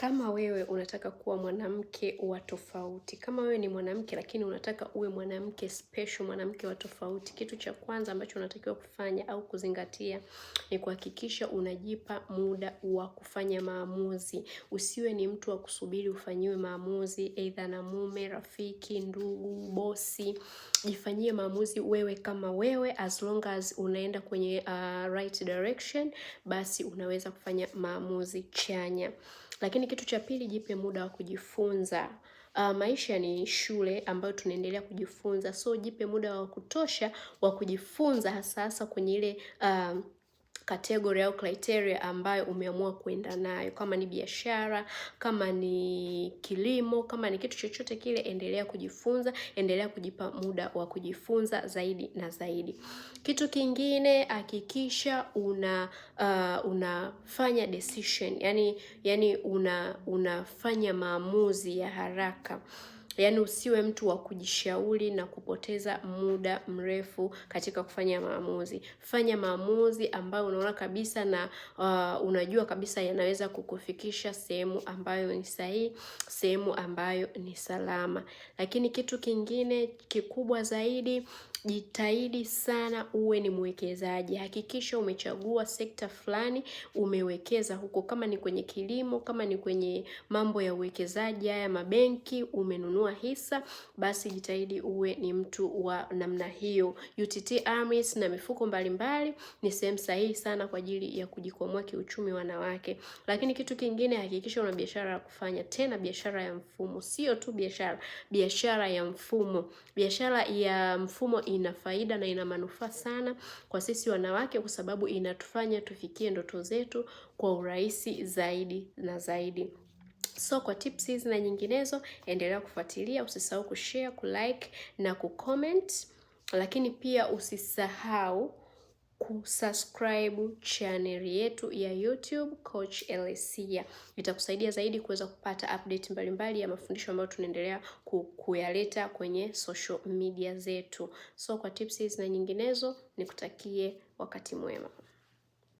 Kama wewe unataka kuwa mwanamke wa tofauti, kama wewe ni mwanamke lakini unataka uwe mwanamke special, mwanamke wa tofauti, kitu cha kwanza ambacho unatakiwa kufanya au kuzingatia ni kuhakikisha unajipa muda wa kufanya maamuzi. Usiwe ni mtu wa kusubiri ufanyiwe maamuzi either na mume, rafiki, ndugu, bosi. Jifanyie maamuzi wewe kama wewe, as long as unaenda kwenye right direction, basi unaweza kufanya maamuzi chanya. Lakini kitu cha pili, jipe muda wa kujifunza. Maisha ni shule ambayo tunaendelea kujifunza. So jipe muda wa kutosha wa kujifunza, hasa kwenye ile category au criteria ambayo umeamua kuenda nayo. Kama ni biashara, kama ni kilimo, kama ni kitu chochote kile, endelea kujifunza, endelea kujipa muda wa kujifunza zaidi na zaidi. Kitu kingine, hakikisha unafanya decision, yani unafanya maamuzi ya haraka. Yani usiwe mtu wa kujishauri na kupoteza muda mrefu katika kufanya maamuzi. Fanya maamuzi ambayo unaona kabisa na unajua kabisa yanaweza kukufikisha sehemu ambayo ni sahihi, sehemu ambayo ni salama. Lakini kitu kingine kikubwa zaidi, jitahidi sana uwe ni mwekezaji. Hakikisha umechagua sekta fulani, umewekeza huko, kama ni kwenye kilimo, kama ni kwenye mambo ya uwekezaji haya mabenki, umenunua hisa, basi jitahidi uwe ni mtu wa namna hiyo. UTT AMIS na mifuko mbalimbali ni sehemu sahihi sana kwa ajili ya kujikwamua kiuchumi wanawake. Lakini kitu kingine, hakikisha una biashara ya kufanya, tena biashara ya mfumo. Sio tu biashara ya mfumo. Biashara ya mfumo ina faida na ina manufaa sana kwa sisi wanawake, kwa sababu inatufanya tufikie ndoto zetu kwa urahisi zaidi na zaidi. So kwa tips hizi na nyinginezo, endelea kufuatilia, usisahau kushare, kulike na kucomment. Lakini pia usisahau kusubscribe channel yetu ya YouTube Coach Elisia. Itakusaidia zaidi kuweza kupata update mbalimbali ya mafundisho ambayo tunaendelea kuyaleta kwenye social media zetu. So kwa tips hizi na nyinginezo, nikutakie wakati mwema.